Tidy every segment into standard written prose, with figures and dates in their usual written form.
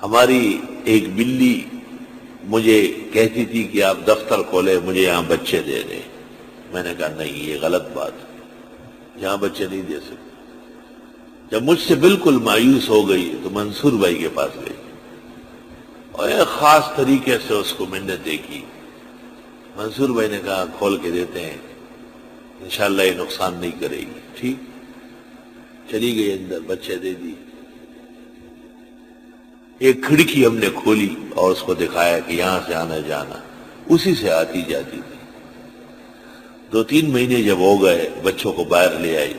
ہماری ایک بلی مجھے کہتی تھی کہ آپ دفتر کھولے، مجھے یہاں بچے دے دیں۔ میں نے کہا نہیں، یہ غلط بات ہے، یہاں بچے نہیں دے سکتے۔ جب مجھ سے بالکل مایوس ہو گئی تو منصور بھائی کے پاس گئی اور ایک خاص طریقے سے اس کو منت دیکھی۔ منصور بھائی نے کہا کھول کے دیتے ہیں، انشاءاللہ یہ نقصان نہیں کرے گی۔ ٹھیک، چلی گئی اندر، بچے دے دی۔ ایک کھڑکی ہم نے کھولی اور اس کو دکھایا کہ یہاں سے آنا جانا، اسی سے آتی جاتی تھی۔ 2-3 مہینے جب ہو گئے، بچوں کو باہر لے آئی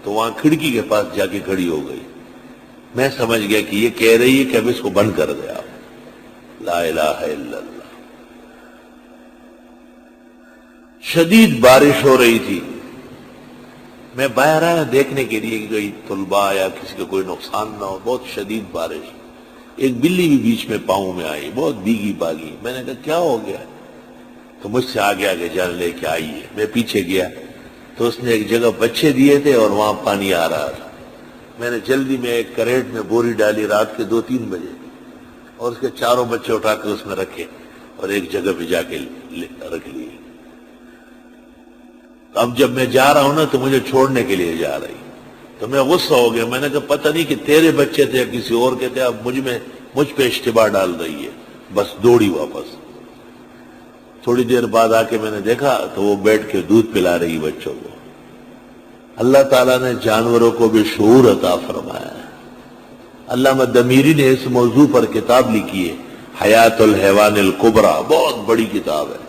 تو وہاں کھڑکی کے پاس جا کے کھڑی ہو گئی۔ میں سمجھ گیا کہ یہ کہہ رہی ہے کہ اب اس کو بند کر دے آپ۔ لا الہ الا اللہ۔ شدید بارش ہو رہی تھی، میں باہر آیا دیکھنے کے لیے کہ کوئی طلباء یا کسی کا کوئی نقصان نہ ہو۔ بہت شدید بارش، ایک بلی بھی بیچ میں پاؤں میں آئی، بہت بھیگی باگی۔ میں نے کہا کیا ہو گیا؟ تو مجھ سے آگے آگے جان لے کے آئی ہے۔ میں پیچھے گیا تو اس نے ایک جگہ بچے دیے تھے اور وہاں پانی آ رہا تھا۔ میں نے جلدی میں ایک کریٹ میں بوری ڈالی رات کے 2-3 بجے اور اس کے 4 بچے اٹھا کے اس میں رکھے اور ایک جگہ پہ جا کے رکھ لیے۔ اب جب میں جا رہا ہوں نا تو مجھے چھوڑنے کے لیے جا رہی، تو میں غصہ ہو گیا۔ میں نے کہا پتہ نہیں کہ تیرے بچے تھے یا کسی اور کے تھے، اب مجھ پہ اشتباہ ڈال رہی ہے۔ بس دوڑی واپس۔ تھوڑی دیر بعد آ کے میں نے دیکھا تو وہ بیٹھ کے دودھ پلا رہی بچوں کو۔ اللہ تعالیٰ نے جانوروں کو بھی شعور عطا فرمایا ہے۔ علامہ دمیری نے اس موضوع پر کتاب لکھی ہے، حیات الحیوان الکبریٰ، بہت بڑی کتاب ہے۔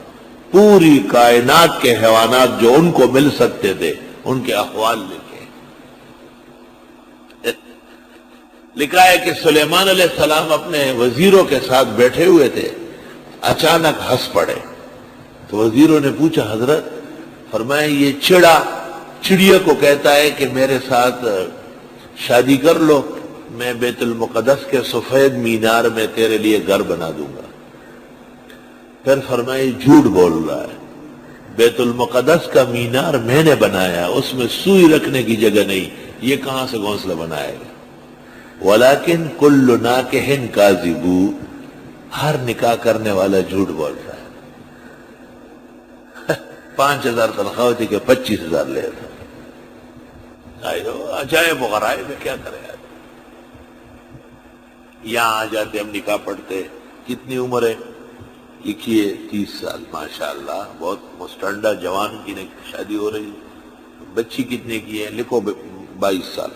پوری کائنات کے حیوانات جو ان کو مل سکتے تھے ان کے احوال لکھے۔ لکھا ہے کہ سلیمان علیہ السلام اپنے وزیروں کے ساتھ بیٹھے ہوئے تھے، اچانک ہنس پڑے۔ تو وزیروں نے پوچھا حضرت، فرمایا یہ چڑیا کو کہتا ہے کہ میرے ساتھ شادی کر لو، میں بیت المقدس کے سفید مینار میں تیرے لیے گھر بنا دوں گا۔ پھر فرمایا یہ جھوٹ بول رہا ہے، بیت المقدس کا مینار میں نے بنایا، اس میں سوئی رکھنے کی جگہ نہیں، یہ کہاں سے گھونسلہ بنائے گا؟ ولیکن کل ناکح کاذب، ہر نکاح کرنے والا جھوٹ بول رہا ہے۔ 5,000 تنخواہ ہوتی کہ 25,000 لے تھا۔ عجائب و غرائب ہے، کیا کرے آدمی۔ یہاں آ جاتے ہم نکاح پڑھتے، کتنی عمر ہے؟ لکھیے 30 سال، ماشاءاللہ بہت مستنڈا جوان کی شادی ہو رہی۔ بچی کتنے کی ہے؟ لکھو 22 سال،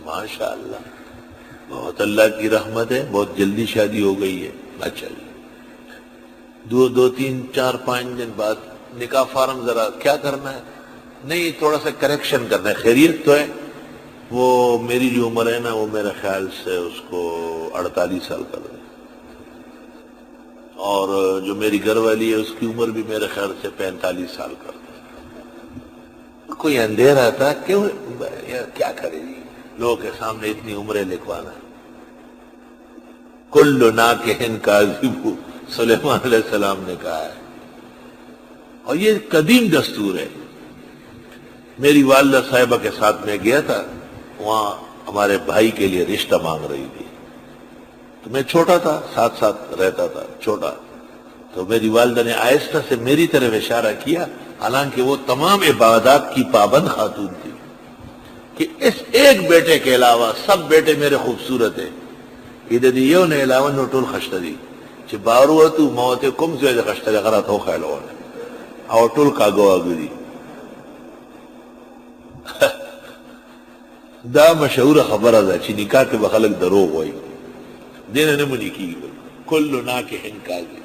ماشاءاللہ بہت اللہ کی رحمت ہے، بہت جلدی شادی ہو گئی ہے۔ اچھا جی، 2-3-4-5 دن بعد نکاح فارم ذرا کیا کرنا ہے؟ نہیں تھوڑا سا کریکشن کرنا ہے، خیریت تو ہے؟ وہ میری جو عمر ہے نا وہ میرے خیال سے اس کو 48 سال کر دیں، اور جو میری گھر والی ہے اس کی عمر بھی میرے خیال سے 45 سال کر دیں۔ کوئی اندھیرا تھا کیوں؟ کیا کرے جی، لوگوں کے سامنے اتنی عمریں لکھوانا۔ کل ناکح کاذب، سلیمان علیہ السلام نے کہا ہے، اور یہ قدیم دستور ہے۔ میری والدہ صاحبہ کے ساتھ میں گیا تھا، وہاں ہمارے بھائی کے لیے رشتہ مانگ رہی تھی، تو میں چھوٹا تھا، ساتھ ساتھ رہتا تھا چھوٹا، تو میری والدہ نے آہستہ سے میری طرف اشارہ کیا، حالانکہ وہ تمام عبادات کی پابند خاتون تھی، کہ اس ایک بیٹے کے علاوہ سب بیٹے میرے خوبصورت ہیں، ادھر یہ نے علاوہ نوٹول خشتہ دی کہ باروتو موت کم سے خشتہ غرات ہو خیل ہو اور ٹول کا گوا گری۔ دا مشہور خبر ہے چې نکاح کې به خلک دروغ وایي، دین نه مونږ کیږي کل ناکح کاذب۔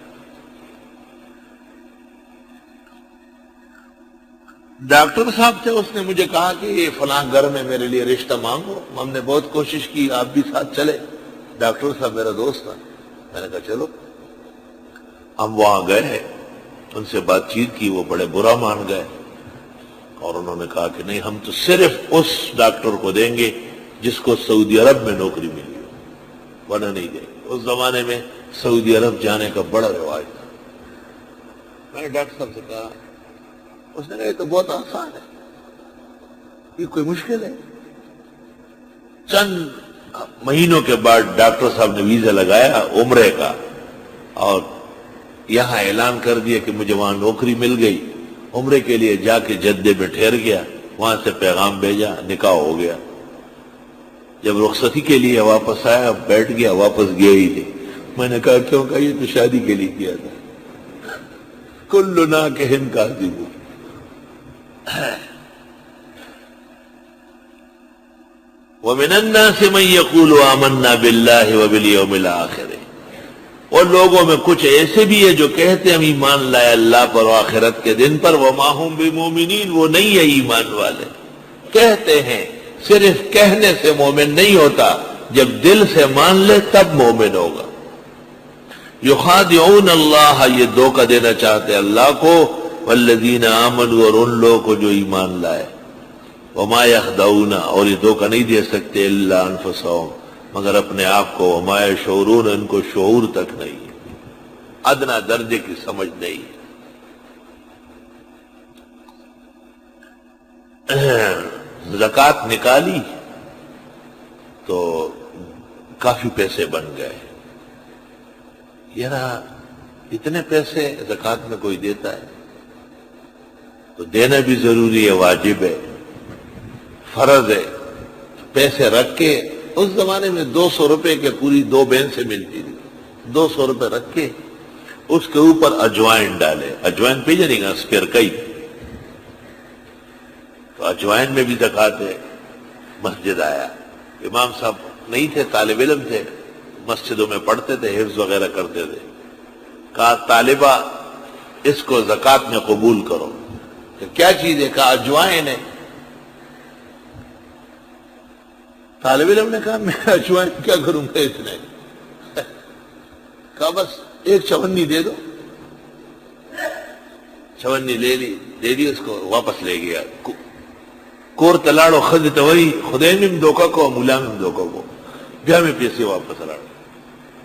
ڈاکٹر صاحب تھے، اس نے مجھے کہا کہ یہ فلاں گھر میں میرے لیے رشتہ مانگو، ہم نے بہت کوشش کی، آپ بھی ساتھ چلے۔ ڈاکٹر صاحب میرا دوست تھا، میں نے کہا چلو۔ ہم وہاں گئے، ان سے بات چیت کی، وہ بڑے برا مان گئے اور انہوں نے کہا کہ نہیں، ہم تو صرف اس ڈاکٹر کو دیں گے جس کو سعودی عرب میں نوکری ملی ہو، ورنہ نہیں دیں گے۔ اس زمانے میں سعودی عرب جانے کا بڑا رواج تھا۔ میں نے ڈاکٹر صاحب سے کہا، اس نے کہا یہ تو بہت آسان ہے، یہ کوئی مشکل ہے؟ چند مہینوں کے بعد ڈاکٹر صاحب نے ویزا لگایا عمرے کا، اور یہاں اعلان کر دیا کہ مجھے وہاں نوکری مل گئی۔ عمرے کے لیے جا کے جدے میں ٹھہر گیا، وہاں سے پیغام بھیجا، نکاح ہو گیا۔ جب رخصتی کے لیے واپس آیا، بیٹھ گیا، واپس گیا ہی نہیں۔ میں نے کہا کیوں؟ کہا یہ تو شادی کے لیے کیا تھا۔ کل ناکح کاذب۔ وَمِنَ النَّاسِ مَن يَقُولُ آمَنَّا بِاللَّهِ وَبِالْيَوْمِ الْآخِرِ، اور لوگوں میں کچھ ایسے بھی ہے جو کہتے ہیں ہم ایمان لائے اللہ پر و آخرت کے دن پر، وَمَا هُم بِمُؤْمِنِينَ، وہ نہیں ہے ایمان والے، کہتے ہیں، صرف کہنے سے مومن نہیں ہوتا، جب دل سے مان لے تب مومن ہوگا۔ یخادعون اللہ، یہ دھوکہ دینا چاہتے اللہ کو، والذین آمنوا، اور ان لوگوں کو جو ایمان لائے، وما یخدعون، اور یہ دھوکہ نہیں دے سکتے، الا انفسہم، مگر اپنے آپ کو، وما یشعرون، ان کو شعور تک نہیں، ادنا درجے کی سمجھ نہیں۔ زکوٰۃ نکالی تو کافی پیسے بن گئے۔ یار اتنے پیسے زکوٰۃ میں کوئی دیتا ہے تو دینا بھی ضروری ہے، واجب ہے، فرض ہے۔ پیسے رکھ کے، اس زمانے میں 200 روپے کے پوری 2 بین سے ملتی تھی، 200 روپے رکھ کے اس کے اوپر اجوائن ڈالے، اجوائن پی جائے گا اسپیر کئی، تو اجوائن میں بھی زکوٰۃ ہے۔ مسجد آیا، امام صاحب نہیں تھے، طالب علم تھے، مسجدوں میں پڑھتے تھے، حفظ وغیرہ کرتے تھے۔ کہا طالبہ اس کو زکوٰۃ میں قبول کرو۔ کہ کیا چیز ہے؟ کہا اجوائن ہے۔ طالب علم نے کہا میں اجوائن کیا کروں گا اتنے؟ کہا بس ایک چونی دے دو۔ چونی لے لی، دے دی، اس کو واپس لے گیا۔ کور تلاڑو خد توئی، خدے میں دھوکہ کو، مولا میں دھوکہ کو، بیا میں پیسے واپس لاڑو۔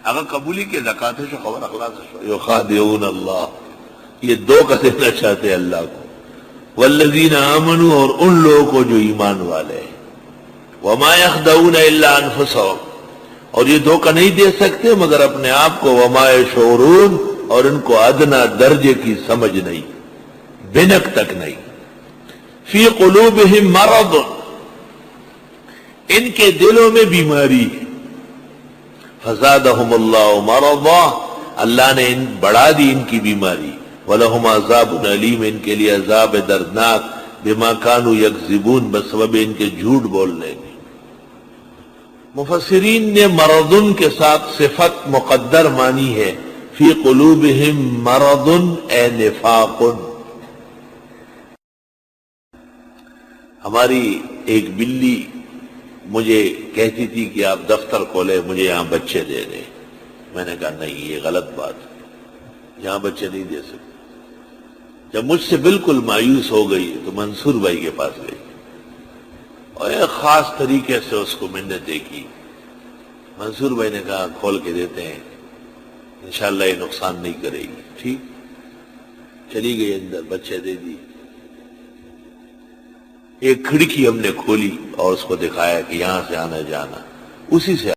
اگر قبولی کے زکوٰۃ شو خبر اخلاص شو، یخادعون اللہ، یہ دھوکہ دینا چاہتے اللہ کو۔ والذین آمنوا، اور ان لوگوں کو جو ایمان والے ہیں۔ وما یخدعون الا انفسہم، اور یہ دھوکہ نہیں دے سکتے مگر اپنے آپ کو۔ وما یشعرون، اور ان کو ادنا درجے کی سمجھ نہیں، بنک تک نہیں۔ فی قلوبہم مرض، ان کے دلوں میں بیماری ہے۔ فزادہم اللہ مرضا، اللہ نے بڑھا دی ان کی بیماری۔ وَلَهُمْ عَذَابٌ علیم، ان کے لیے عذاب دردناک، بما كانوا یکذبون، بسبب ان کے جھوٹ بولنے کے۔ مفسرین نے مرضن کے ساتھ صفت مقدر مانی ہے، فی قلوبہم مرض اے نفاق۔ ہماری ایک بلی مجھے کہتی تھی کہ آپ دفتر کھولے، مجھے یہاں بچے دے دیں۔ میں نے کہا نہیں، یہ غلط بات ہے، یہاں بچے نہیں دے سکتے۔ جب مجھ سے بالکل مایوس ہو گئی تو منصور بھائی کے پاس گئی اور ایک خاص طریقے سے اس کو منتیں کی۔ منصور بھائی نے کہا کھول کے دیتے ہیں، انشاءاللہ یہ نقصان نہیں کرے گی۔ ٹھیک، چلی گئی اندر، بچے دے دی۔ ایک کھڑکی ہم نے کھولی اور اس کو دکھایا کہ یہاں سے آنا جانا، اسی سے